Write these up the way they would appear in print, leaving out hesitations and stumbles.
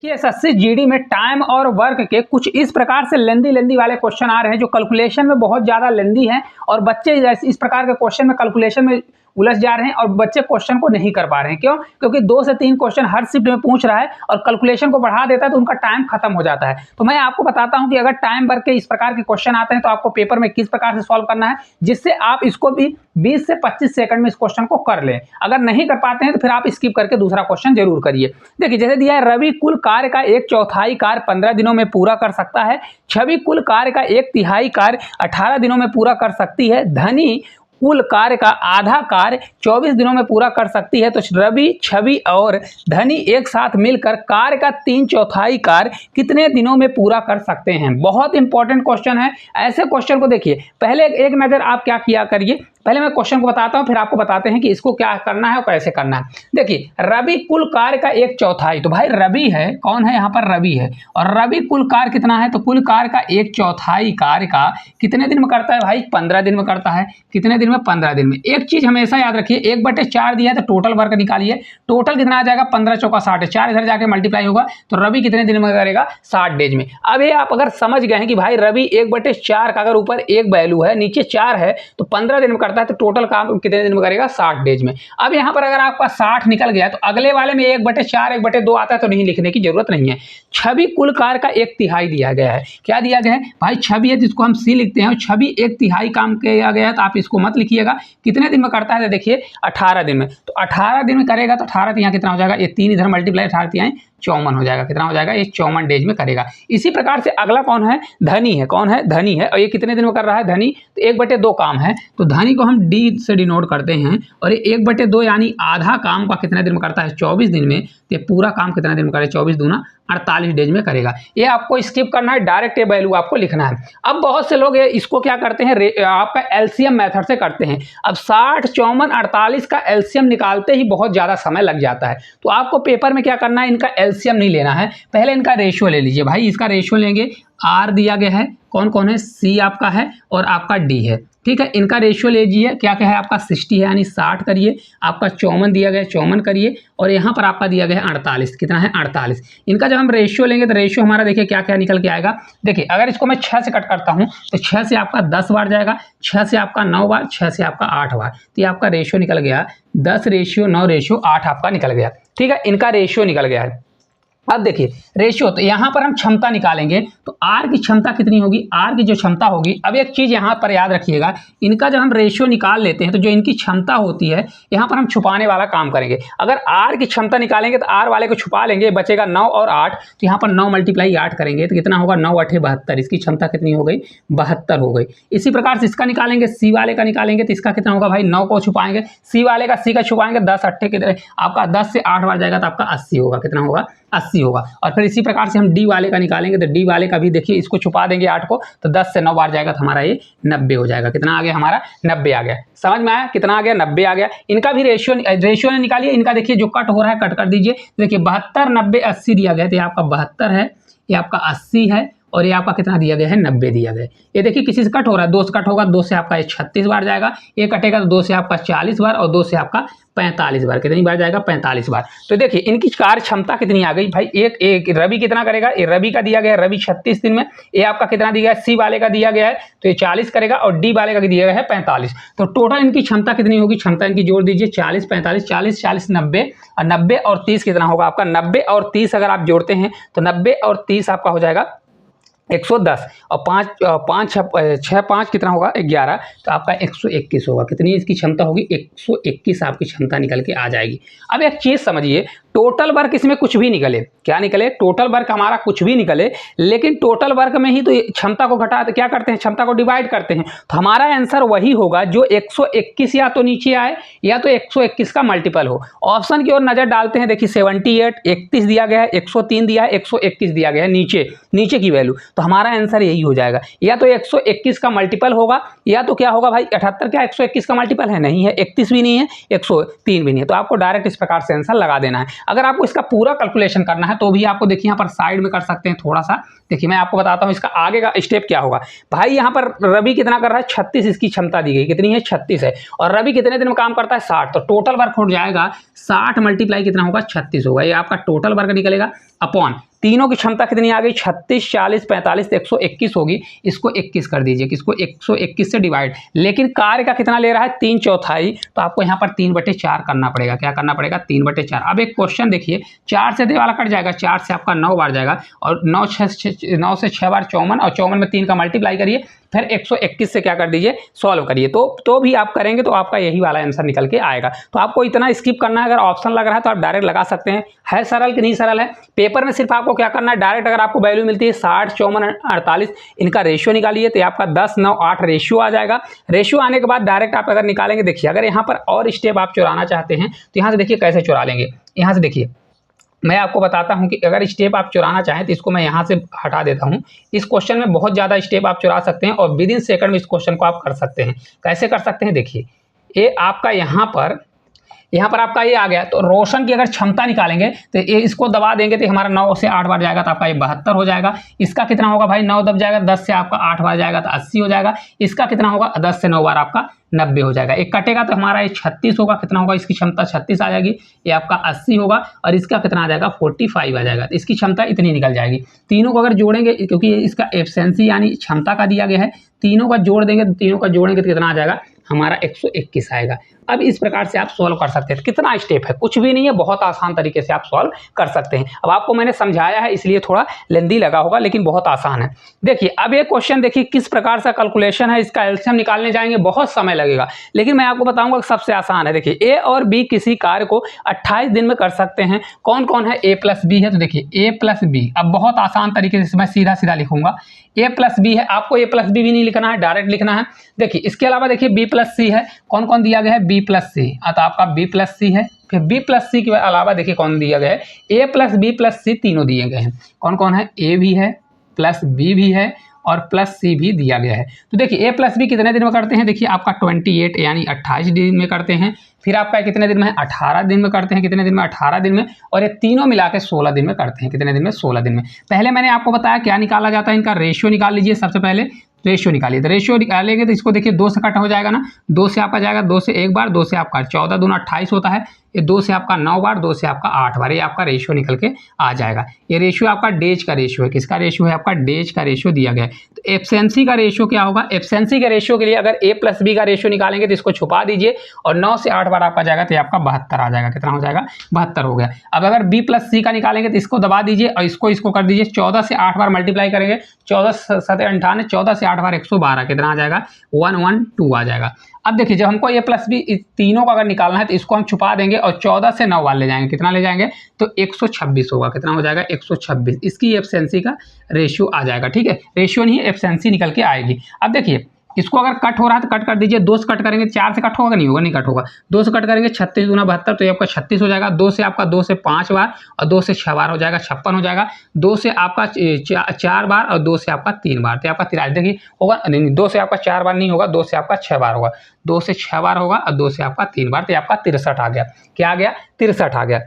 कि SSC GD में time और वर्क के कुछ इस प्रकार से लेंदी वाले क्वेश्चन आ रहे हैं जो कैलकुलेशन में बहुत ज़्यादा लेंदी हैं और बच्चे इस प्रकार के क्वेश्चन में कैलकुलेशन में उलझ जा रहे हैं और बच्चे क्वेश्चन को नहीं कर पा रहे हैं। क्यों? क्योंकि 2 से 3 क्वेश्चन हर शिफ्ट में पूछ रहा है और कैलकुलेशन को बढ़ा देता है तो उनका टाइम खत्म हो जाता है। तो मैं आपको बताता हूं कि अगर टाइम वर्क के इस प्रकार के क्वेश्चन आते हैं तो आपको पेपर में किस प्रकार से सॉल्व करना है जिससे आप इसको भी 20 से 25 सेकंड में इस क्वेश्चन को कर लें। अगर नहीं कर पाते हैं तो फिर आप स्किप करके दूसरा क्वेश्चन जरूर करिए। देखिए जैसे दिया है, रवि कुल कार्य का 1/4 कार्य 15 दिनों में पूरा कर सकता है। छवि कुल कार्य का 1/3 कार्य 18 दिनों में पूरा कर सकती है। धनी कुल कार्य का आधा कार्य 24 दिनों में पूरा कर सकती है। तो रवि, छवि और धनी एक साथ मिलकर कार्य का 3/4 कार्य कितने दिनों में पूरा कर सकते हैं? बहुत इंपॉर्टेंट क्वेश्चन है। ऐसे क्वेश्चन को देखिए, पहले एक नज़र आप क्या किया करिए, पहले मैं क्वेश्चन को बताता हूं फिर आपको बताते हैं कि इसको क्या करना है और कैसे करना है। देखिए रवि कुल कार्य का 1/4, तो भाई रवि है, कौन है यहाँ पर? रवि है। और रवि कुल कार्य कितना है? तो कुल कार्य का 1/4 कार्य का कितने दिन में करता है भाई? 15 दिन में करता है। कितने दिन में? 15 दिन में। एक चीज हमेशा याद रखिए, 1/4 दिया है तो टोटल वर्क निकालिए। टोटल कितना आ जाएगा? 15 चौका 60 है, 4 इधर जाके मल्टीप्लाई होगा तो रवि कितने दिन में करेगा? 60 डेज में। अब ये आप अगर समझ गए हैं कि भाई रवि 1/4 का अगर ऊपर 1 वैल्यू है नीचे 4 है तो 15 दिन में करता है तो टोटल काम कितने दिन में करेगा? 60 डेज में। अब यहाँ पर अगर आपका 60 निकल गया तो अगले वाले में 1/4 1/2 आता है तो नहीं लिखने की जरूरत नहीं है। छवि कुल कार्य का 1/3 दिया गया है। क्या दिया गया है भाई? छवि है जिसको हम सी लिखते हैं और छवि 1/3 काम किया गया है तो आप इसको मत लिखिएगा। कितने दिन में करता है? तो देखिए 18 दिन में। तो 18 दिन में करेगा तो 18 यहाँ कितना हो जाएगा? ये 3 इधर मल्टीप्लाई 18 यहाँ 54 हो जाएगा। कितना हो जाएगा? ये 54 डेज में करेगा। इसी प्रकार से अगला कौन है? धनी है। कौन है? धनी है। और ये कितने दिन में कर रहा है? धनी। तो 1/2 काम है तो धनी को हम डी से डिनोट करते हैं और ये 1/2 यानी आधा काम का कितने दिन में करता है? 24 दिन में। तो ये पूरा काम कितने दिन में करे? 24 दूना 48 डेज में करेगा। ये आपको स्किप करना है, डायरेक्ट ये वैल्यू आपको लिखना है। अब बहुत से लोग इसको क्या करते हैं, आपका एलसीएम मेथड से करते हैं। अब 60, 54, 48 का एलसीएम निकालते ही बहुत ज़्यादा समय लग जाता है। तो आपको पेपर में क्या करना है, इनका एलसीएम नहीं लेना है, पहले इनका रेशियो ले लीजिए। भाई इसका रेशियो लेंगे, आर दिया गया है, कौन कौन है? सी आपका है और आपका डी है। ठीक है, इनका रेशियो ले लीजिए। क्या क्या है आपका? 60 है यानी 60 करिए। आपका 54 दिया गया है, 54 करिए। और यहाँ पर आपका दिया गया है 48। कितना है? 48। इनका जब हम रेशियो लेंगे तो रेशियो हमारा देखिए क्या क्या निकल के आएगा। देखिए अगर इसको मैं 6 से कट करता हूँ तो 6 से आपका 10 बार जाएगा, 6 से आपका 9 बार, 6 से आपका 8 बार। तो ये आपका रेशियो निकल गया 10:9:8 आपका निकल गया। ठीक है, इनका रेशियो निकल गया है। अब देखिए रेशियो, तो यहाँ पर हम क्षमता निकालेंगे तो आर की क्षमता कितनी होगी? आर की जो क्षमता होगी, अब एक चीज़ यहाँ पर याद रखिएगा, इनका जब हम रेशियो निकाल लेते हैं तो जो इनकी क्षमता होती है यहाँ पर हम छुपाने वाला काम करेंगे। अगर आर की क्षमता निकालेंगे तो आर वाले को छुपा लेंगे, बचेगा 9 और 8। तो यहाँ पर 9 × 8 करेंगे तो कितना होगा? 9 × 8 = 72। इसकी क्षमता कितनी हो गई? 72 हो गई। इसी प्रकार से इसका निकालेंगे, सी वाले का निकालेंगे तो इसका कितना होगा भाई? 9 को छुपाएंगे, सी वाले का सी का छुपाएंगे, 10 8 कितने आपका 10 से 8 बार जाएगा तो आपका 80 होगा। कितना होगा? 80 होगा। और फिर इसी प्रकार से हम डी वाले का निकालेंगे तो डी वाले का भी देखिए, इसको छुपा देंगे 8 को तो 10 से 9 बार जाएगा तो हमारा ये 90 हो जाएगा। कितना आ गया हमारा? 90 आ गया। समझ में आया? कितना आ गया? 90 आ गया। इनका भी रेशियो ने निकालिए। इनका देखिए जो कट हो रहा है कट कर दीजिए। देखिए 72 90 80 दिया गया, तो ये आपका 72 है, ये आपका 80 है और ये आपका कितना दिया गया है? 90 दिया गया है। ये देखिए किसी से कट हो रहा है, 2 से कट होगा, 2 से आपका 36 बार जाएगा, ये कटेगा तो 2 से आपका 40 बार और 2 से आपका 45 बार। कितनी बार जाएगा? 45 बार। तो देखिए इनकी कार्य क्षमता कितनी आ गई भाई? एक रवि कितना करेगा? ये रवि का दिया गया है, रवि 36 दिन में। ये आपका कितना दिया है? सी वाले का दिया गया है तो ये 40 करेगा और डी वाले का दिया गया है 45। तो टोटल इनकी क्षमता कितनी होगी? क्षमता इनकी जोड़ दीजिए, 40 45 40 40 90 और 90 और 30 कितना होगा आपका? 90 और 30 अगर आप जोड़ते हैं तो 90 और 30 आपका हो जाएगा 110 और 5 6 5 कितना होगा? 11। तो आपका 121 होगा। कितनी इसकी क्षमता होगी? 121 आपकी क्षमता निकल के आ जाएगी। अब एक चीज़ समझिए, टोटल वर्क इसमें कुछ भी निकले, क्या निकले? टोटल वर्क हमारा कुछ भी निकले, लेकिन टोटल वर्क में ही तो क्षमता को घटा क्या करते हैं? क्षमता को डिवाइड करते हैं। तो हमारा आंसर वही होगा जो 121 या तो नीचे आए या तो 121 का मल्टीपल हो। ऑप्शन की ओर नजर डालते हैं, देखिए 78 31 दिया गया है, 103 दिया है, 121 दिया गया है नीचे की वैल्यू। तो हमारा आंसर यही हो जाएगा, या तो 121 का मल्टीपल होगा या तो क्या होगा भाई? 78 क्या 121 का मल्टीपल है? नहीं है। 31 भी नहीं है, 103 भी नहीं है। तो आपको डायरेक्ट इस प्रकार से आंसर लगा देना है। अगर आपको इसका पूरा कैलकुलेशन करना है तो भी आपको देखिए यहाँ पर साइड में कर सकते हैं थोड़ा सा। देखिए मैं आपको बताता हूँ इसका आगे का स्टेप क्या होगा। भाई यहाँ पर रवि कितना कर रहा है 36, इसकी क्षमता दी गई कितनी है 36 है, और रवि कितने दिन में काम करता है 60, तो टोटल वर्क हो जाएगा 60 मल्टीप्लाई कितना होगा 36 होगा, ये आपका टोटल वर्क निकलेगा अपॉन तीनों की क्षमता कितनी आ गई 36, 40, 45, 121 होगी, इसको 21 कर दीजिए, किसको 121 से डिवाइड, लेकिन कार्य का कितना ले रहा है 3/4, तो आपको यहाँ पर 3/4 करना पड़ेगा। क्या करना पड़ेगा 3/4। अब एक क्वेश्चन देखिए 4 से दे वाला कट जाएगा, 4 से आपका 9 बार जाएगा, और 9 से 6 बार 54, और 54 में 3 का मल्टीप्लाई करिए, फिर 121 से क्या कर दीजिए सॉल्व करिए, तो भी आप करेंगे तो आपका यही वाला आंसर निकल के आएगा। तो आपको इतना स्किप करना है, अगर ऑप्शन लग रहा है तो आप डायरेक्ट लगा सकते हैं। है सरल कि नहीं सरल है? पेपर में सिर्फ आपको क्या करना है, डायरेक्ट अगर आपको वैल्यू मिलती है 60, 54, 48, इनका रेशियो निकालिए, तो आपका 10, 9, 8 रेशियो आ जाएगा। रेशियो आने के बाद डायरेक्ट आप अगर निकालेंगे, देखिए अगर यहाँ पर और स्टेप आप चुराना चाहते हैं तो यहाँ से देखिए कैसे चुरा लेंगे। यहाँ से देखिए मैं आपको बताता हूं कि अगर स्टेप आप चुराना चाहें तो इसको मैं यहां से हटा देता हूं। इस क्वेश्चन में बहुत ज़्यादा स्टेप आप चुरा सकते हैं और विद इन सेकंड में इस क्वेश्चन को आप कर सकते हैं। कैसे कर सकते हैं देखिए, ये आपका यहाँ पर आपका ये आ गया, तो रोशन की अगर क्षमता निकालेंगे तो ये इसको दबा देंगे तो हमारा 9 से 8 बार जाएगा, तो आपका ये 72 हो जाएगा। इसका कितना होगा भाई 9 दब जाएगा, 10 से आपका 8 बार जाएगा तो 80 हो जाएगा। इसका कितना होगा 10 से 9 बार आपका 90 हो जाएगा। एक कटेगा तो हमारा ये 36 होगा, कितना होगा इसकी क्षमता 36 आ जाएगी, ये आपका 80 होगा, और इसका कितना आ जाएगा 45 आ जाएगा, तो इसकी क्षमता इतनी निकल जाएगी। तीनों को अगर जोड़ेंगे, क्योंकि इसका एफिशिएंसी यानी क्षमता का दिया गया है, तीनों का जोड़ देंगे, तो तीनों का जोड़ेंगे तो कितना आ जाएगा हमारा 121 आएगा। अब इस प्रकार से आप सॉल्व कर सकते हैं। कितना स्टेप है, कुछ भी नहीं है, बहुत आसान तरीके से आप सॉल्व कर सकते हैं। अब आपको मैंने समझाया है इसलिए थोड़ा लेंदी लगा होगा, लेकिन बहुत आसान है। देखिए अब ये क्वेश्चन देखिए किस प्रकार से कैलकुलेशन है, इसका एलसीएम निकालने जाएंगे बहुत समय लगेगा, लेकिन मैं आपको बताऊंगा सबसे आसान है। देखिए ए और बी किसी कार्य को 28 दिन में कर सकते हैं। कौन कौन है, ए प्लस बी है, तो देखिए ए प्लस बी, अब बहुत आसान तरीके से मैं सीधा सीधा लिखूंगा, ए प्लस बी है, आपको ए प्लस बी भी नहीं लिखना है, डायरेक्ट लिखना है। देखिए इसके अलावा देखिए बी प्लस सी है, कौन कौन दिया गया है बी प्लस सी, तो आपका बी प्लस सी है। फिर बी प्लस सी के अलावा देखिए कौन दिया गया है, ए प्लस बी प्लस सी तीनों दिए गए हैं। कौन कौन है, ए भी है, प्लस बी भी है, और प्लस सी भी दिया गया है। तो देखिए ए प्लस बी कितने दिन में करते हैं, देखिए आपका 28 यानी 28 दिन में करते हैं। फिर आपका कितने दिन में है 18 दिन में करते हैं, कितने दिन में 18 दिन में, और ये तीनों मिला के 16 दिन में करते हैं, कितने दिन में 16 दिन में। पहले मैंने आपको बताया क्या निकाला जाता है, इनका रेशियो निकाल लीजिए। सबसे पहले रेशियो निकालिए, तो रेशियो निकालेंगे तो इसको देखिए 2 से कट हो जाएगा ना, 2 से आपका जाएगा 2 से 1 बार, 2 से आपका 14 दूना 28 होता है, ये 2 से आपका 9 बार, 2 से आपका 8 बार, ये आपका रेशियो निकल के आ जाएगा। ये रेशियो आपका डेज का रेशियो है, किसका रेशियो है आपका डेज का रेशियो दिया गया है। तो एफिशिएंसी का रेशियो क्या होगा, एफिशिएंसी के रेशियो के लिए अगर ए प्लस बी का रेशियो निकालेंगे तो इसको छुपा दीजिए, और 9 से 8 बार आपका जाएगा तो ये आपका 72 आ जाएगा। कितना हो जाएगा 72 हो गया। अब अगर बी प्लस सी का निकालेंगे तो इसको दबा दीजिए और इसको कर दीजिए, 14 से 8 बार मल्टीप्लाई करेंगे, 14 7 58, 14 से 8 बार 112, कितना आ जाएगा 112 आ जाएगा। अब देखिए जब हमको ए प्लस बी तीनों का अगर निकालना है तो इसको हम छुपा देंगे और 14 से 9 बार ले जाएंगे, कितना ले जाएंगे तो 126 होगा। कितना हो जाएगा 126, इसकी एफिशिएंसी का रेशियो आ जाएगा। ठीक है, रेशियो नहीं एफिशिएंसी निकल के आएगी। अब देखिए इसको अगर कट हो रहा है तो कट कर दीजिए, 2 से कट करेंगे 4 से कट होगा, नहीं होगा, नहीं कट होगा। 2 से कट करेंगे 36 दूना 72, तो ये आपका 36 हो जाएगा। 2 से आपका 2 से 5 बार और 2 से 6 बार हो जाएगा, 56 हो जाएगा। 2 से आपका 4 बार और 2 से आपका 3 बार, तो आपका 43 देखिए होगा, नहीं 2 से आपका 4 बार नहीं होगा, 2 से आपका 6 बार होगा, 2 से 6 बार होगा और 2 से आपका 3 बार, तो आपका 63 आ गया। क्या आ गया 63 आ गया।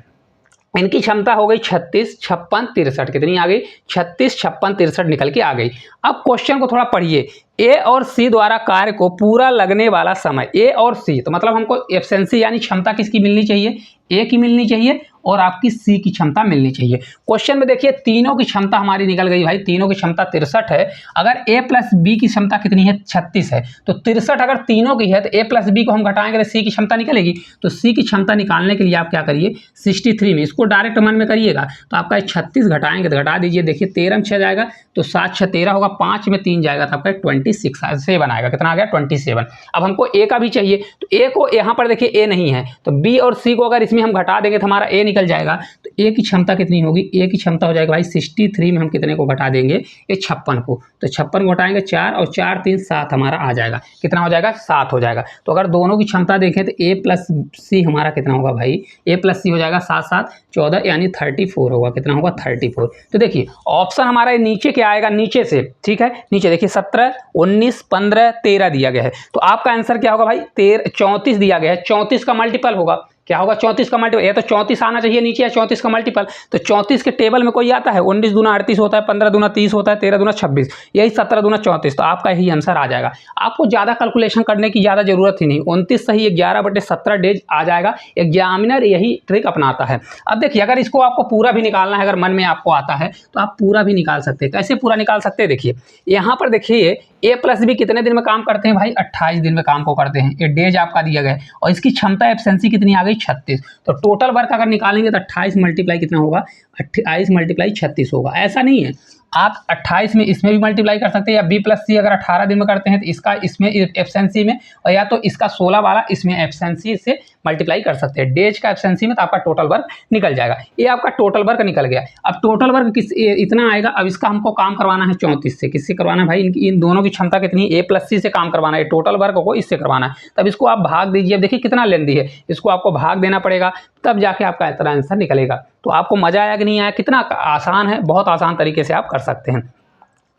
इनकी क्षमता हो गई 36, 56, 63, कितनी आ गई 36, 56, 63 निकल के आ गई। अब क्वेश्चन को थोड़ा पढ़िए, ए और सी द्वारा कार्य को पूरा लगने वाला समय, ए और सी, तो मतलब हमको एफिशिएंसी यानी क्षमता किसकी मिलनी चाहिए, ए की मिलनी चाहिए और आपकी सी की क्षमता मिलनी चाहिए। क्वेश्चन में देखिए तीनों की क्षमता हमारी निकल गई भाई, तीनों की क्षमता 63 है। अगर ए प्लस बी की क्षमता कितनी है 36 है, तो 63 अगर तीनों की है तो ए प्लस बी को हम घटाएंगे तो सी की क्षमता निकलेगी। तो सी की क्षमता निकालने के लिए आप क्या करिए 63 में, इसको डायरेक्ट मन में करिएगा, तो आपका 36 घटाएंगे तो घटा दीजिए, देखिए 13 में 6 जाएगा तो 7 6 13 होगा, 5 में 3 जाएगा तो आपका 27 आएगा। कितना आ गया 27। अब हमको ए का भी चाहिए, तो ए को यहाँ पर देखिए ए नहीं है, तो बी और सी को अगर इसमें हम घटा देंगे तो हमारा ए निकल जाएगा। तो ए की क्षमता कितनी होगी, ए की क्षमता हो जाएगा भाई 63 में हम कितने को घटा देंगे, ये 56 को, तो 56 को घटाएंगे 4 और 4 3 7 हमारा आ जाएगा। कितना हो जाएगा 7 हो जाएगा। तो अगर दोनों की क्षमता देखें तो ए प्लस सी हमारा कितना होगा भाई, ए प्लस सी हो जाएगा 7 7 14 यानी 34 होगा। कितना होगा 34। तो देखिए ऑप्शन हमारा नीचे क्या आएगा, नीचे से, ठीक है, नीचे देखिए 17 19 15 13 दिया गया है, तो आपका आंसर क्या होगा भाई 34 दिया गया है। 34 का मल्टीपल होगा, क्या होगा 34 का मल्टीपल, ये तो 34 आना चाहिए नीचे, या 34 का मल्टीपल। तो 34 के टेबल में कोई आता है, 19 दूना 38 होता है, 15 दूना 30 होता है, 13 दूना 26, यही 17 दूना 34। तो आपका यही आंसर आ जाएगा। आपको ज़्यादा कैलकुलेशन करने की ज़्यादा जरूरत ही नहीं, 29 सही 11/17 डेज आ जाएगा। एग्जामिनर यही ट्रिक अपनाता है। अब देखिए, अगर इसको आपको पूरा भी निकालना है, अगर मन में आपको आता है तो आप पूरा भी निकाल सकते हैं। कैसे पूरा निकाल सकते हैं, देखिए यहाँ पर देखिए a प्लस बी कितने दिन में काम करते हैं भाई, 28 दिन में काम को करते हैं। ये डेज आपका दिया गया है और इसकी क्षमता एफिशिएंसी कितनी आ गई 36। तो टोटल वर्क अगर निकालेंगे तो 28 मल्टीप्लाई कितना होगा, 28 मल्टीप्लाई 36 होगा। ऐसा नहीं है, आप 28 में इसमें भी मल्टीप्लाई कर सकते हैं, या बी प्लस सी अगर 18 दिन में करते हैं तो इसका इसमें एफिशिएंसी में, और या तो इसका 16 वाला इसमें एफिशिएंसी से मल्टीप्लाई कर सकते हैं। डेज का एफिशिएंसी में तो आपका टोटल वर्क निकल जाएगा। ये आपका टोटल वर्क निकल गया। अब टोटल वर्क इतना आएगा। अब इसका हमको काम करवाना है 34 से। किससे करवाना है भाई, इन दोनों की क्षमता कितनी है, ए प्लस सी से काम करवाना है। टोटल वर्क को इससे करवाना है। तब इसको आप भाग दीजिए। अब देखिए कितना लेंदी है, इसको आपको भाग देना पड़ेगा, तब जाके आपका इतना आंसर निकलेगा। तो आपको मजा आया कि नहीं आया, कितना आसान है, बहुत आसान तरीके से आप कर सकते हैं।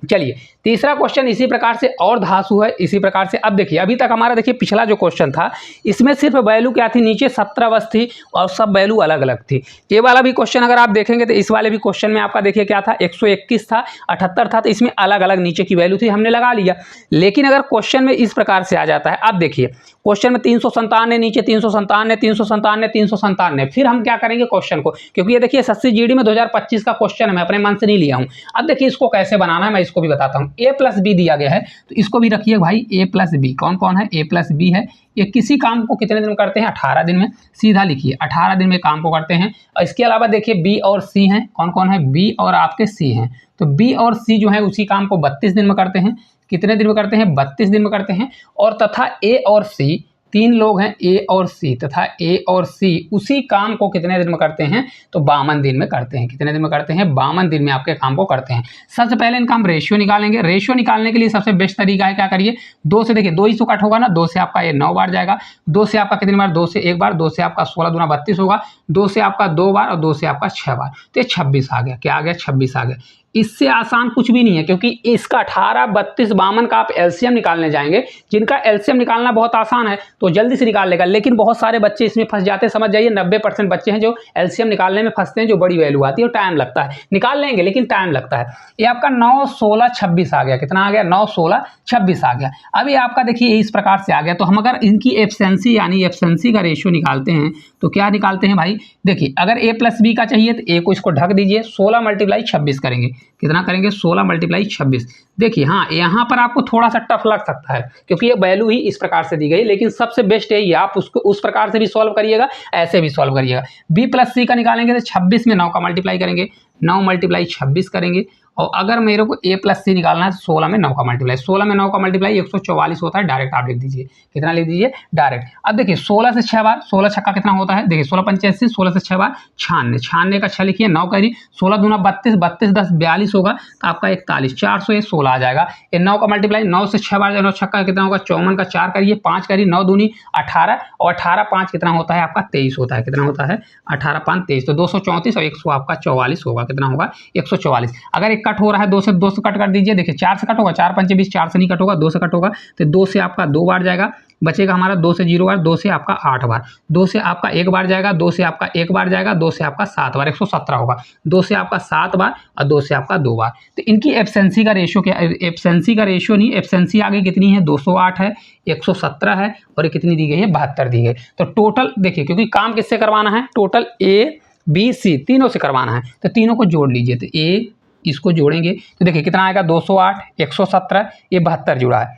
चलिए तीसरा क्वेश्चन इसी प्रकार से, और धासु है इसी प्रकार से। अब देखिए अभी तक हमारा देखिए पिछला जो क्वेश्चन था इसमें सिर्फ वैल्यू क्या थी, नीचे 17 बस थी और सब वैल्यू अलग अलग थी। ये वाला भी क्वेश्चन अगर आप देखेंगे तो इस वाले भी क्वेश्चन में आपका देखिए क्या था, 121 था, 78 था, तो इसमें अलग अलग नीचे की वैल्यू थी, हमने लगा लिया। लेकिन अगर क्वेश्चन में इस प्रकार से आ जाता है, अब देखिए क्वेश्चन में 357 नीचे 357 357 357, फिर हम क्या करेंगे क्वेश्चन को, क्योंकि ये देखिए एसएससी जीडी में 2025 का क्वेश्चन है, मैं अपने मन से नहीं लिया हूँ। अब देखिए इसको कैसे बनाना है मैं इसको भी बताता हूँ। ए प्लस बी दिया गया है तो इसको भी रखिए भाई, ए प्लस बी कौन कौन है, ए प्लस बी है। ये किसी काम को कितने दिन में करते हैं, 18 दिन में, सीधा लिखिए 18 दिन में काम को करते हैं। और इसके अलावा देखिए बी और सी हैं, कौन कौन है, बी और आपके सी हैं। तो बी और सी जो है उसी काम को 32 दिन में करते हैं। कितने दिन में करते हैं, 32 दिन में करते हैं। और तथा ए और सी, तीन लोग हैं ए और सी, तथा ए और सी उसी काम को कितने दिन में करते हैं, तो 52 दिन में करते हैं। कितने दिन में करते हैं, 52 दिन में आपके काम को करते हैं। सबसे पहले इनका हम रेशियो निकालेंगे। रेशियो निकालने के लिए सबसे बेस्ट तरीका है, क्या करिए, 2 से देखिए 2 ही तो कट होगा ना, 2 से आपका ये 9 बार जाएगा, 2 से आपका कितनी बार, 2 से 1 बार, 2 से आपका 16 दूना 32 होगा, 2 से आपका 2 बार और 2 से आपका 6 बार, तो ये 26 आ गया। क्या आ गया, 26 आ गया। इससे आसान कुछ भी नहीं है, क्योंकि इसका 18, 32, 52 का आप एलसीएम निकालने जाएंगे, जिनका एलसीएम निकालना बहुत आसान है तो जल्दी से निकाल लेगा। लेकिन बहुत सारे बच्चे इसमें फंस जाते हैं, समझ जाइए 90% बच्चे हैं जो एलसीएम निकालने में फंसते हैं, जो बड़ी वैल्यू आती है और टाइम लगता है। निकाल लेंगे लेकिन टाइम लगता है। ये आपका 9, 16, 26 आ गया। कितना आ गया, 9, 16, 26 आ गया। अब ये आपका देखिए इस प्रकार से आ गया। तो हम अगर इनकी एफिशिएंसी यानी एफिशिएंसी का रेशियो निकालते हैं तो क्या निकालते हैं भाई, देखिए अगर ए प्लस बी का चाहिए तो ए को इसको ढक दीजिए, 16 मल्टीप्लाई 26 करेंगे। कितना करेंगे, 16 मल्टीप्लाई 26। देखिए हाँ, यहाँ पर आपको थोड़ा सा टफ लग सकता है क्योंकि ये वैल्यू ही इस प्रकार से दी गई, लेकिन सबसे बेस्ट यही है, आप उसको उस प्रकार से भी सॉल्व करिएगा, ऐसे भी सॉल्व करिएगा। बी प्लस सी का निकालेंगे तो 26 में 9 का मल्टीप्लाई करेंगे, 9 मल्टीप्लाई 26 करेंगे। और अगर मेरे को ए प्लस सी निकालना है तो 16 में 9 का मल्टीप्लाई, 16 में 9 का मल्टीप्लाई 144 होता है। डायरेक्ट आप लिख दीजिए, कितना लिख दीजिए डायरेक्ट। अब देखिए 16 से 6 बार, 16 छक्का कितना होता है, देखिए 16 85, 16 से 6 बार 96, 96 का 6 लिखिए, 9 करिए, 16 दूना 32, 32 10 42 होगा, तो आपका 41, 400 ये 16 आ जाएगा। ये 9 का मल्टीप्लाई 9 से 6 बार, 9 छक्का कितना होगा, 54 का 4 करिए, 5 करिए, 9 दूनी 18 और 18 5 कितना होता है आपका 23 होता है। कितना होता है, 18 5 23, तो 234 और 100 आपका 44 होगा। कितना होगा, 144। अगर एक कट हो रहा है 2 से कट कर दीजिए, देखिए 4 से कट होगा, 4 पंचे 20, 4 से नहीं कट होगा, 2 से कट होगा, तो 2 से आपका 2 बार जाएगा, बचेगा हमारा 2 से 0 बार, 2 से आपका 8 बार, 2 से आपका 1 बार जाएगा, 2 से आपका 1 बार जाएगा, 2 से आपका 7 बार, 117 होगा, 2 से आपका 7 बार और 2 से आपका 2 बार। तो इनकी एफिशिएंसी का रेशियो क्या, एफिशिएंसी का रेशियो नहीं, एफिशिएंसी आगे कितनी है, 208 है, 117 है और ये कितनी दी गई है, 72 दी गई। तो टोटल देखिए, क्योंकि काम किससे करवाना है, टोटल ए बी सी तीनों से करवाना है, तो तीनों को जोड़ लीजिए। तो ए इसको जोड़ेंगे तो देखिए कितना आएगा, 208, 117, ये 72 जुड़ा है,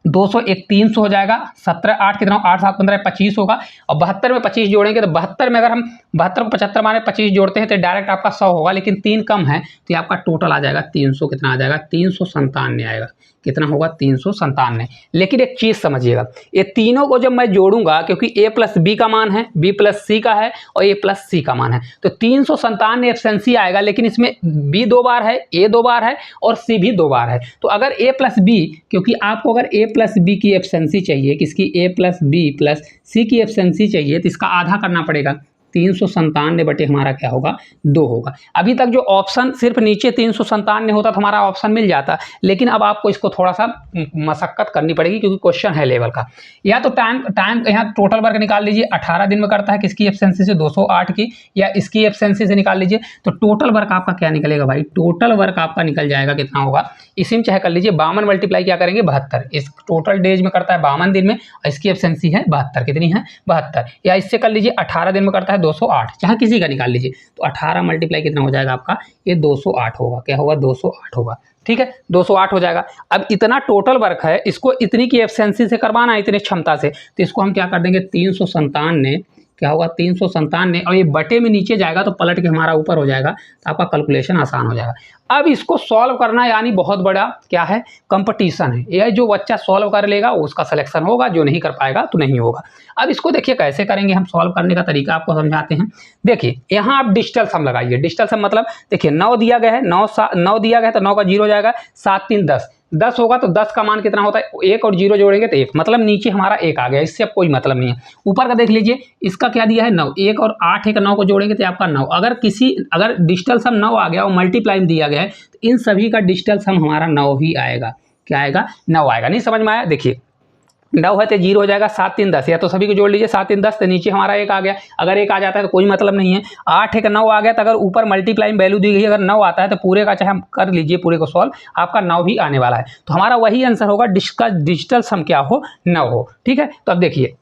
201 300 हो जाएगा, 17 8 कितना, 8 7 15 25 होगा, और 72 में 25 जोड़ेंगे तो 72 में अगर हम 72 को 75 माने 25 जोड़ते हैं तो डायरेक्ट आपका 100 होगा, लेकिन 3 कम है तो आपका टोटल आ जाएगा 300, कितना आ जाएगा, 397 आएगा। कितना होगा, 397। लेकिन एक चीज़ समझिएगा, ये तीनों को जब मैं जोड़ूंगा, क्योंकि ए प्लस बी का मान है, बी प्लस सी का है और ए प्लस सी का मान है, तो 397 एफिशिएंसी आएगा। लेकिन इसमें बी 2 बार है, ए 2 बार है और सी भी 2 बार है। तो अगर ए प्लस बी, क्योंकि आपको अगर ए प्लस बी की एफिशिएंसी चाहिए, किसकी, ए प्लस बी प्लस सी की एफिशिएंसी चाहिए, तो इसका आधा करना पड़ेगा। 397 बटे हमारा क्या होगा 2 होगा। अभी तक जो ऑप्शन सिर्फ नीचे 397 होता तो हमारा ऑप्शन मिल जाता, लेकिन अब आपको इसको थोड़ा सा मशक्कत करनी पड़ेगी क्योंकि क्वेश्चन है लेवल का। या तो टाइम यहाँ टोटल वर्क निकाल लीजिए, 18 दिन में करता है किसकी एफिशिएंसी से 208 की, या इसकी एफिशिएंसी से निकाल लीजिए, तो टोटल वर्क आपका क्या निकलेगा भाई, टोटल वर्क आपका निकल जाएगा कितना होगा, इसी में चाहे कर लीजिए 52 मल्टीप्लाई क्या करेंगे 72, इस टोटल डेज में करता है 52 दिन में और इसकी एफिशिएंसी है 72, कितनी है 72, या इससे कर लीजिए 18 दिन में करता है 208, चाहे किसी का निकाल लीजिए, तो 18 मल्टीप्लाई कितना हो जाएगा आपका, ये 208 होगा, क्या होगा 208 होगा, ठीक है 208 हो जाएगा। अब इतना टोटल वर्क है, इसको इतनी की एफिशिएंसी से करवाना है, इतनी क्षमता से, तो इसको हम क्या कर देंगे 397 क्या होगा 397 और ये बटे में नीचे जाएगा तो पलट के हमारा ऊपर हो जाएगा, तो आपका कैलकुलेशन आसान हो जाएगा। अब इसको सॉल्व करना यानी बहुत बड़ा क्या है कंपटीशन है, यह जो बच्चा सॉल्व कर लेगा उसका सिलेक्शन होगा, जो नहीं कर पाएगा तो नहीं होगा। अब इसको देखिए कैसे करेंगे हम, सॉल्व करने का तरीका आपको समझाते हैं। देखिए यहाँ आप डिजिटल सम लगाइए, डिजिटल सम मतलब देखिए 9 दिया गया है, 9 दिया गया है तो 9 का 0 हो जाएगा, 7 3 10 होगा, तो 10 का मान कितना होता है, 1 और 0 जोड़ेंगे तो 1, मतलब नीचे हमारा 1 आ गया, इससे अब कोई मतलब नहीं है। ऊपर का देख लीजिए, इसका क्या दिया है 9, 1 और 8 1 9 को जोड़ेंगे तो आपका 9, अगर डिजिटल सम 9 आ गया और मल्टीप्लाई में दिया गया है तो इन सभी का डिजिटल सम हमारा 9 ही आएगा, क्या आएगा 9 आएगा। नहीं समझ में आया, देखिए 9 है तो 0 हो जाएगा, 7 3 10, या तो सभी को जोड़ लीजिए 7 3 10, तो नीचे हमारा 1 आ गया, अगर 1 आ जाता है तो कोई मतलब नहीं है। 8 1 9 आ गया, तो अगर ऊपर मल्टीप्लाई में वैल्यू दी गई, अगर 9 आता है तो पूरे का चाहे हम कर लीजिए पूरे को सॉल्व, आपका 9 ही आने वाला है, तो हमारा वही आंसर होगा जिसका डिजिटल सम क्या हो 9 हो, ठीक है। तो अब देखिए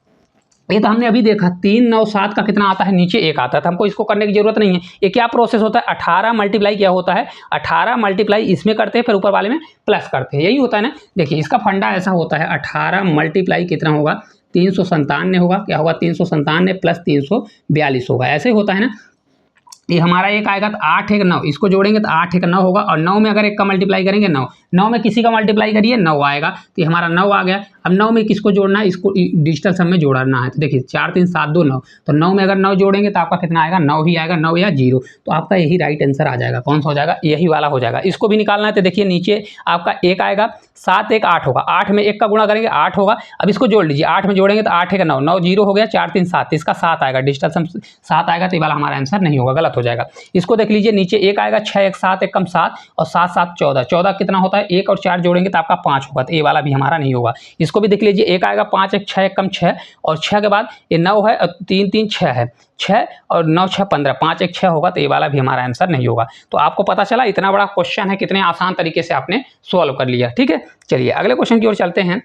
ये तो हमने अभी देखा 3 9 7 का कितना आता है, नीचे 1 आता है, तो हमको इसको करने की जरूरत नहीं है। ये क्या प्रोसेस होता है, 18 मल्टीप्लाई क्या होता है, 18 मल्टीप्लाई इसमें करते हैं फिर ऊपर वाले में प्लस करते हैं, यही होता है ना। देखिए इसका फंडा ऐसा होता है, 18 मल्टीप्लाई कितना होगा 397 होगा, क्या होगा 397 प्लस 342 होगा, ऐसे होता है ना। ये हमारा 1 आएगा तो 8 1 9, इसको जोड़ेंगे तो 8 1 9 होगा, और 9 में अगर 1 का मल्टीप्लाई करेंगे 9 में किसी का मल्टीप्लाई करिए 9 आएगा, तो ये हमारा 9 आ गया। अब 9 में किसको जोड़ना है, इसको डिजिटल सम में जोड़ना है, तो देखिए 4 3 7 2 9, तो 9 में अगर 9 जोड़ेंगे तो आपका कितना आएगा 9 ही आएगा, 9 या 0, तो आपका यही राइट आंसर आ जाएगा। कौन सा हो जाएगा, यही वाला हो जाएगा। इसको भी निकालना है तो देखिए नीचे आपका 1 आएगा, 7 1 8 होगा, 8 में 1 का गुणा करेंगे 8 होगा, अब इसको जोड़ लीजिए, 8 में जोड़ेंगे तो 8 1 9, 9 0 हो गया, 4 3 7, इसका 7 आएगा, डिजिटल सम 7 आएगा, तो ये वाला हमारा आंसर नहीं होगा, गलत हो जाएगा। इसको देख लीजिए नीचे 1 आएगा, 6 1 7 1 कम 7 और 7 7 14, 14 कितना होता है 1 और 4 जोड़ेंगे तो आपका 5 होगा, तो ये वाला भी हमारा नहीं होगा। इसको भी देख लीजिए 1 आएगा, 5 1 6 1 कम 6 और 6 के बाद ये 9 है और 3 3 6 है, 6 और 9 6 15, 5 1 6 होगा, तो ये वाला भी हमारा आंसर नहीं होगा। तो आपको पता चला इतना बड़ा क्वेश्चन है, कितने आसान तरीके से आपने सॉल्व कर लिया, ठीक है। चलिए अगले क्वेश्चन की ओर चलते हैं।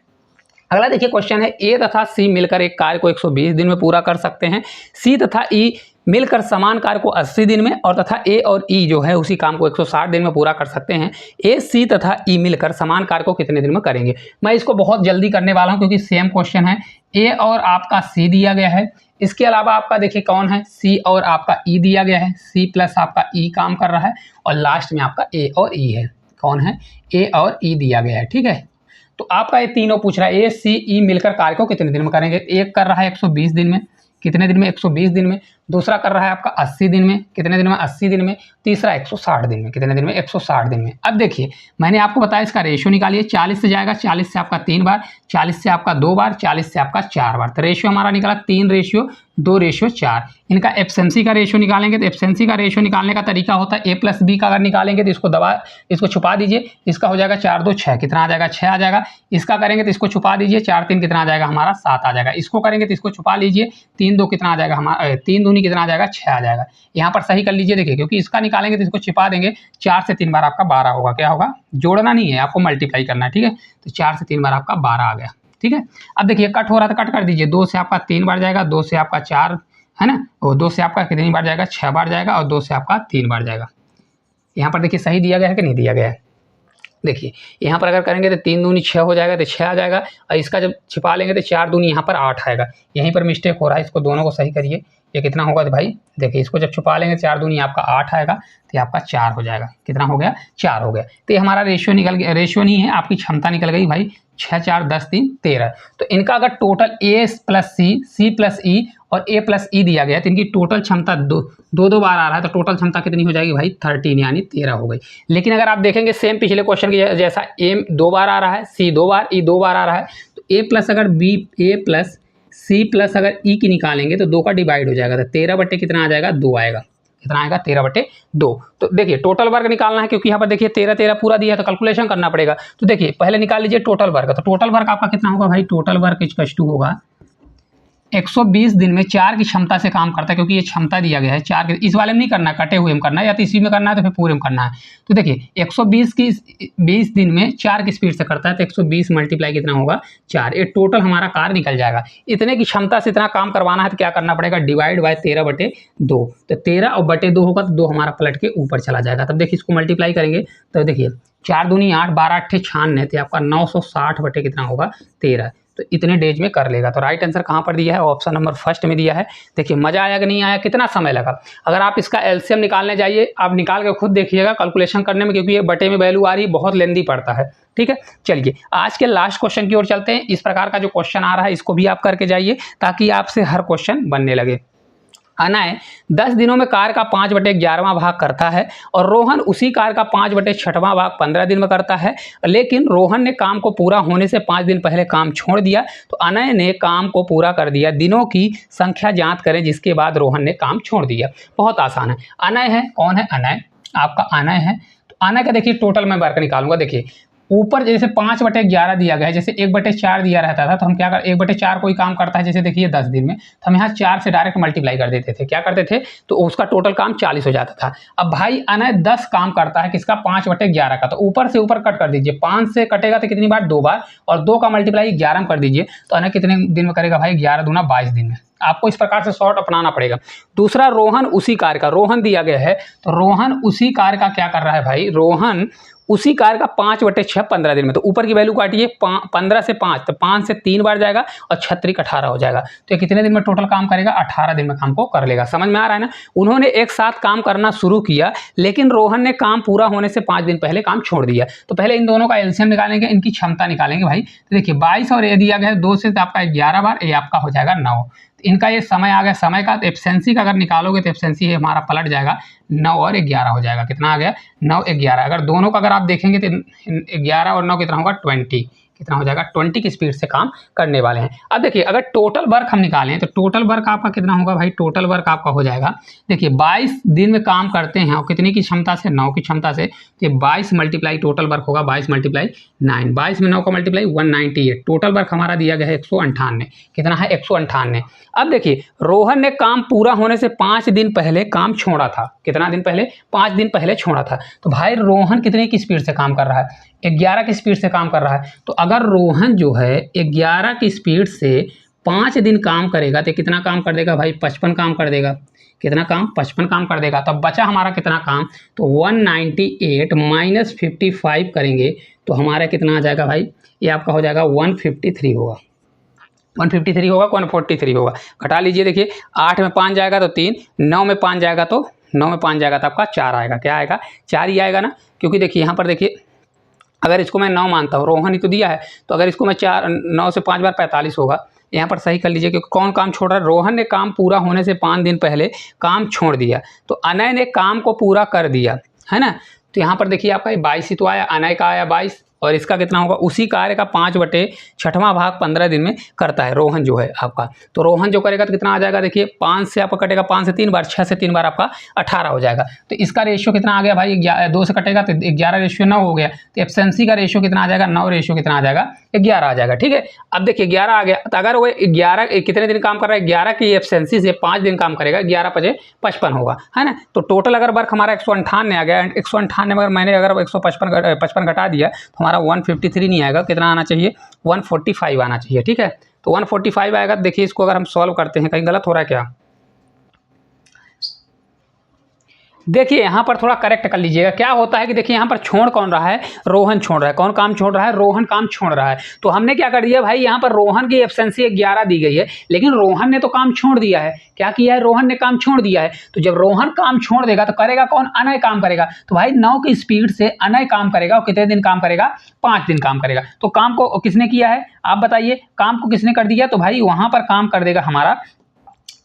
अगला देखिए क्वेश्चन है, ए तथा सी मिलकर एक कार्य को 120 दिन में पूरा कर सकते हैं, सी तथा ई मिलकर समान कार्य को 80 दिन में, और तथा ए और ई जो है उसी काम को 160 दिन में पूरा कर सकते हैं। ए सी तथा ई मिलकर समान कार्य को कितने दिन में करेंगे। मैं इसको बहुत जल्दी करने वाला हूं क्योंकि सेम क्वेश्चन है, ए और आपका सी दिया गया है, इसके अलावा आपका देखिए कौन है सी और आपका ई दिया गया है, सी प्लस आपका ई काम कर रहा है, और लास्ट में आपका ए और ई है, कौन है ए और ई दिया गया है, ठीक है। तो आपका ये तीनों पूछ रहा है ए सी ई मिलकर कार्य को कितने दिन में करेंगे। एक कर रहा है 120 दिन में, कितने दिन में 120 दिन में, दूसरा कर रहा है आपका 80 दिन में, कितने दिन में 80 दिन में, तीसरा 160 दिन में, कितने दिन में 160 दिन में। अब देखिए मैंने आपको बताया इसका रेशियो निकालिए, 40 से जाएगा, 40 से आपका 3 बार, 40 से आपका 2 बार, 40 से आपका 4 बार, तो रेशियो हमारा निकला 3:2:4। इनका एफिशिएंसी का रेशियो निकालेंगे तो एफिशिएंसी का रेशियो निकालने का तरीका होता है ए प्लस बी का अगर निकालेंगे तो इसको छुपा दीजिए, इसका हो जाएगा 4 2 6, कितना आ जाएगा 6 आ जाएगा। इसका करेंगे तो इसको छुपा दीजिए, 4 3 कितना आ जाएगा हमारा 7 आ जाएगा। इसको करेंगे तो इसको छुपा लीजिए, 3 2 कितना आ जाएगा हमारा 3 दूनी कितना आ जाएगा 6 आ जाएगा। यहाँ पर सही कर लीजिए, देखिए क्योंकि इसका निकालेंगे तो इसको छिपा देंगे, 4 से 3 बार आपका 12 होगा, क्या होगा जोड़ना नहीं है आपको मल्टीप्लाई करना है, ठीक है। तो 4 से 3 बार आपका 12 आ गया, ठीक है। अब देखिए कट हो रहा था, कट कर दीजिए, 2 से आपका 3 बार जाएगा, 2 से आपका 4 है ना, और 2 से आपका कितनी बार जाएगा 6 बार जाएगा, और 2 से आपका 3 बार जाएगा। यहाँ पर देखिए सही दिया गया है कि नहीं दिया गया है। देखिए यहाँ पर अगर करेंगे तो 3 दूनी 6 हो जाएगा, तो 6 आ जाएगा, और इसका जब छिपा लेंगे तो 4 दूनी यहाँ पर 8 आएगा। यहीं पर मिस्टेक हो रहा है, इसको दोनों को सही करिए। ये कितना होगा तो भाई देखिए इसको जब छुपा लेंगे 4 दूनी आपका 8 आएगा, तो आपका 4 हो जाएगा, कितना हो गया 4 हो गया। तो ये हमारा रेशियो निकल गया, रेशियो नहीं है आपकी क्षमता निकल गई भाई, 6 4 10 3 13। तो इनका अगर total A plus C plus ई और ए प्लस ई दिया गया है, तो इनकी टोटल क्षमता दो बार आ रहा है, तो टोटल क्षमता कितनी हो जाएगी भाई 13 यानी 13 हो गई। लेकिन अगर आप देखेंगे सेम पिछले क्वेश्चन के जैसा ए 2 बार आ रहा है, सी 2 बार, ई 2 बार आ रहा है, तो ए प्लस अगर बी ए प्लस सी प्लस अगर ई की निकालेंगे तो 2 का डिवाइड हो जाएगा, तो 13 बटे कितना आ जाएगा, 2 आएगा। कितना आएगा, 13 बटे 2। तो देखिए टोटल वर्ग निकालना है, क्योंकि यहाँ पर देखिए 13 13 पूरा दिया है तो कैलकुलेशन करना पड़ेगा। तो देखिए पहले निकाल लीजिए टोटल वर्ग। तो टोटल वर्ग आपका कितना होगा भाई, टोटल वर्ग इक्वल टू होगा 120 दिन में 4 की क्षमता से काम करता है, क्योंकि ये क्षमता दिया गया है 4 के। इस वाले में नहीं करना, कटे हुए में करना है, या तो इसी में करना है तो फिर पूरे में करना है। तो देखिए 120 दिन में 4 की स्पीड से करता है, तो 120 मल्टीप्लाई कितना होगा, 4। ये टोटल हमारा कार्य निकल जाएगा। इतने की क्षमता से इतना काम करवाना है तो क्या करना पड़ेगा, डिवाइड बाय 13 बटे 2। तो 13 और बटे 2 होगा तो 2 हमारा पलट के ऊपर चला जाएगा। तब देखिए इसको मल्टीप्लाई करेंगे तो देखिए 4 दूनी 8, 12 8 96, तो आपका 960 बटे कितना होगा, 13। तो इतने डेज में कर लेगा। तो राइट आंसर कहाँ पर दिया है, ऑप्शन नंबर फर्स्ट में दिया है। देखिए मजा आया कि नहीं आया, कितना समय लगा। अगर आप इसका एलसीएम निकालने जाइए, आप निकाल के खुद देखिएगा कैलकुलेशन करने में, क्योंकि ये बटे में वैल्यू आ रही है, बहुत लेंदी पड़ता है। ठीक है, चलिए आज के लास्ट क्वेश्चन की ओर चलते हैं। इस प्रकार का जो क्वेश्चन आ रहा है इसको भी आप करके जाइए, ताकि आपसे हर क्वेश्चन बनने लगे। अनय 10 दिनों में कार्य का 5/11वां भाग करता है और रोहन उसी कार्य का 5/6वां भाग 15 दिन में करता है। लेकिन रोहन ने काम को पूरा होने से 5 दिन पहले काम छोड़ दिया, तो अनय ने काम को पूरा कर दिया। दिनों की संख्या ज्ञात करें जिसके बाद रोहन ने काम छोड़ दिया। बहुत आसान है। अनय है, कौन है, अनय आपका अनय है। तो अनय का देखिए टोटल मैं वर्क निकालूंगा। देखिए ऊपर जैसे 5/11 दिया गया है, जैसे 1/4 दिया रहता था, तो हम क्या कर 1/4 कोई काम करता है, जैसे देखिए 10 दिन में, तो हम यहाँ 4 से डायरेक्ट मल्टीप्लाई कर देते थे। क्या करते थे, तो उसका टोटल काम 40 हो जाता था। अब भाई अनय 10 काम करता है किसका, 5/11 का, तो ऊपर से ऊपर कट कर दीजिए। 5 से कटेगा तो कितनी बार, 2 बार, और 2 का मल्टीप्लाई 11 में कर दीजिए, तो अनय कितने दिन में करेगा भाई, 11 दूना 22 दिन में। आपको इस प्रकार से शॉर्ट अपनाना पड़ेगा। दूसरा रोहन उसी कार्य का, रोहन दिया गया है, तो रोहन उसी कार्य का क्या कर रहा है भाई, रोहन उसी कार्य का 5/6 15 दिन में। तो ऊपर की वैल्यू काटिए, 15 से 5, तो 5 से 3 बार जाएगा और 36 18 हो जाएगा। तो ये कितने दिन में टोटल काम करेगा, 18 दिन में काम को कर लेगा। समझ में आ रहा है ना। उन्होंने एक साथ काम करना शुरू किया, लेकिन रोहन ने काम पूरा होने से 5 दिन पहले काम छोड़ दिया। तो पहले इन दोनों का एलसीएम निकालेंगे, इनकी क्षमता निकालेंगे भाई। तो देखिए 22 और ए दिया गया है 2 से, तो आपका 11 बार, ए आपका हो जाएगा 9। इनका ये समय आ गया, समय का एफिशिएंसी का अगर निकालोगे तो एफिशिएंसी है हमारा पलट जाएगा, 9 और 11 हो जाएगा। कितना आ गया, 9 11। अगर दोनों का अगर आप देखेंगे तो 11 और 9 कितना होगा, 20। कितना हो जाएगा, 20 की स्पीड से काम करने वाले हैं। अब देखिए अगर टोटल वर्क हम निकालें तो टोटल वर्क आपका कितना होगा भाई, टोटल वर्क आपका हो जाएगा, देखिए 22 दिन में काम करते हैं और कितनी की क्षमता से, 9 की क्षमता से। तो 22 मल्टीप्लाई टोटल वर्क होगा 22 मल्टीप्लाई 9, 22 में 9 का मल्टीप्लाई 198। टोटल वर्क हमारा दिया गया है 198। कितना है, 198। अब देखिए रोहन ने काम पूरा होने से 5 दिन पहले काम छोड़ा था। कितना दिन पहले, 5 दिन पहले छोड़ा था। तो भाई रोहन कितने की स्पीड से काम कर रहा है, 11 की स्पीड से काम कर रहा है। तो अगर रोहन जो है 11 की स्पीड से 5 दिन काम करेगा तो कितना काम कर देगा भाई, 55 काम कर देगा। कितना काम, 55 काम कर देगा। तब बचा हमारा कितना काम, तो 198 माइनस 55 करेंगे तो हमारा कितना आ जाएगा भाई, ये आपका हो जाएगा 153 होगा। 153 होगा, 143 होगा। घटा लीजिए, देखिए 8 में 5 जाएगा तो 3, 9 में 5 जाएगा तो 9 में 5 जाएगा तो आपका 4 आएगा। क्या आएगा, 4 ही आएगा ना। क्योंकि देखिए यहाँ पर देखिए अगर इसको मैं 9 मानता हूँ, रोहन ही तो दिया है, तो अगर इसको मैं 9 से 5 बार 45 होगा। यहाँ पर सही कर लीजिए, क्योंकि कौन काम छोड़ रहा है, रोहन ने काम पूरा होने से 5 दिन पहले काम छोड़ दिया, तो अनय ने काम को पूरा कर दिया, है ना। तो यहाँ पर देखिए आपका 22 ही तो आया, अनय का आया 22, और इसका कितना होगा, उसी कार्य का 5/6वां भाग 15 दिन में करता है रोहन जो है आपका। तो रोहन जो करेगा तो कितना आ जाएगा, देखिए 5 से आपका कटेगा, 5 से 3 बार, 6 से 3 बार आपका 18 हो जाएगा। तो इसका रेशियो कितना आ गया भाई, 2 से कटेगा तो 11 रेशियो 9 हो गया। तो एफिशिएंसी का रेशियो कितना आ जाएगा, 9 रेशियो कितना आ जाएगा, 11 आ जाएगा। ठीक है, अब देखिए 11 आ गया, तो अगर वो 11 कितने दिन काम कर रहा है, 11 की एफिशिएंसी से 5 दिन काम करेगा, 11 5 55 होगा, है ना। तो टोटल अगर वर्क हमारा 198 आ गया, 198 में मैंने अगर 155 घटा दिया तो हमारा 153 नहीं आएगा, कितना आना चाहिए, 145 आना चाहिए। ठीक है, तो 145 आएगा। देखिए इसको अगर हम सॉल्व करते हैं, कहीं गलत हो रहा है क्या, देखिए यहाँ पर थोड़ा करेक्ट कर लीजिएगा। क्या होता है कि देखिए यहाँ पर छोड़ कौन रहा है, रोहन छोड़ रहा है। कौन काम छोड़ रहा है, रोहन काम छोड़ रहा है। तो हमने क्या कर दिया भाई, यहाँ पर रोहन की एफिशिएंसी 11 दी गई है, लेकिन रोहन ने तो काम छोड़ दिया है। क्या किया है, रोहन ने काम छोड़ दिया है। तो जब रोहन काम छोड़ देगा तो करेगा कौन, अनय काम करेगा। तो भाई 9 की स्पीड से अनय काम करेगा, और कितने दिन काम करेगा, 5 दिन काम करेगा। तो काम को किसने किया है, आप बताइए, काम को किसने कर दिया, तो भाई वहां पर काम कर देगा हमारा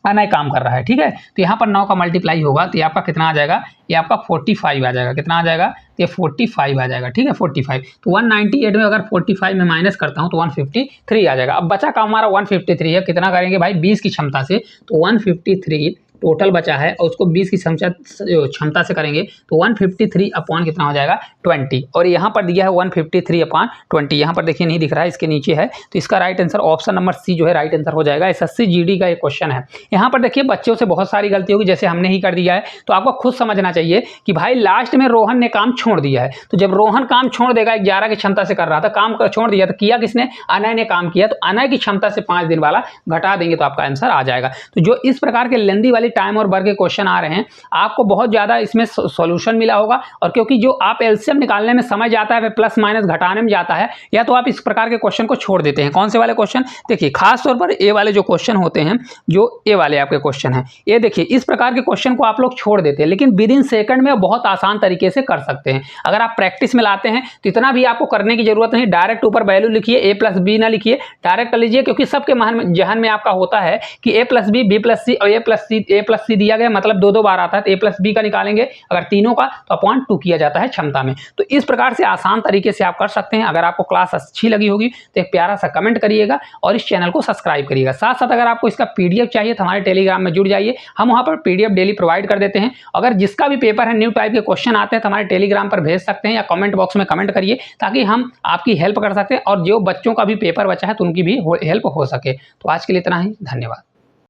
अनय काम कर रहा है, ठीक है। तो यहाँ पर 9 का मल्टीप्लाई होगा तो ये आपका कितना आ जाएगा, ये आपका 45 आ जाएगा। कितना आ जाएगा, ये 45 आ जाएगा, ठीक है 45। तो 198 में अगर 45 में माइनस करता हूँ तो 153 आ जाएगा। अब बचा का हमारा 153 है, कितना करेंगे भाई 20 की क्षमता से, तो 153 टोटल बचा है और उसको 20 की क्षमता से करेंगे तो 153 अपॉन कितना हो जाएगा 20, और यहाँ पर दिया है 153 अपॉन 20, यहाँ पर देखिए नहीं दिख रहा है, इसके नीचे है। तो इसका right answer option number C जो है राइट आंसर हो जाएगा। एसएससी जीडी का एक क्वेश्चन है। यहाँ पर देखिए बच्चों से बहुत सारी गलती होगी, जैसे हमने ही कर दिया है, तो आपको खुद समझना चाहिए कि भाई लास्ट में रोहन ने काम छोड़ दिया है। तो जब रोहन काम छोड़ देगा, 11 की क्षमता से कर रहा था, काम छोड़ दिया, तो किया किसने, अनय ने काम किया, तो अनय की क्षमता से 5 दिन वाला घटा देंगे तो आपका आंसर आ जाएगा। तो जो इस प्रकार के लेंदी वाली टाइम और वर्क के क्वेश्चन आ रहे हैं, आपको बहुत ज्यादा इसमें सॉल्यूशन मिला होगा। और क्योंकि जो आप एलसीएम निकालने में समय जाता है, प्लस माइनस घटाने में जाता है, या तो आप इस प्रकार के क्वेश्चन को छोड़ देते हैं। कौन से वाले क्वेश्चन, देखिए खास तौर पर ए वाले जो क्वेश्चन होते हैं, जो ए वाले आपके क्वेश्चन हैं, ये देखिए इस प्रकार के क्वेश्चन को आप लोग छोड़ देते हैं, लेकिन विद इन सेकंड में बहुत आसान तरीके से कर सकते हैं। अगर आप प्रैक्टिस में लाते हैं तो इतना भी आपको करने की जरूरत नहीं, डायरेक्ट ऊपर वैल्यू लिखिए, ए प्लस बी ना लिखिए, डायरेक्ट कर लीजिए। क्योंकि सबके जहन में आपका होता है कि ए प्लस बी, बी प्लस सी और ए प्लस सी दिया गया, मतलब दो बार आता है, तो ए प्लस बी का निकालेंगे अगर तीनों का तो अपॉन 2 किया जाता है क्षमता में। तो इस प्रकार से आसान तरीके से आप कर सकते हैं। अगर आपको क्लास अच्छी लगी होगी तो एक प्यारा सा कमेंट करिएगा और इस चैनल को सब्सक्राइब करिएगा। साथ साथ अगर आपको इसका पीडीएफ चाहिए तो हमारे टेलीग्राम में जुड़ जाइए, हम वहां पर पीडीएफ डेली प्रोवाइड कर देते हैं। अगर जिसका भी पेपर है, न्यू टाइप के क्वेश्चन आते हैं तो हमारे टेलीग्राम पर भेज सकते हैं, या कमेंट बॉक्स में कमेंट करिए ताकि हम आपकी हेल्प कर सकते हैं, और जो बच्चों का भी पेपर बचा है तो उनकी भी हेल्प हो सके। तो आज के लिए इतना ही, धन्यवाद।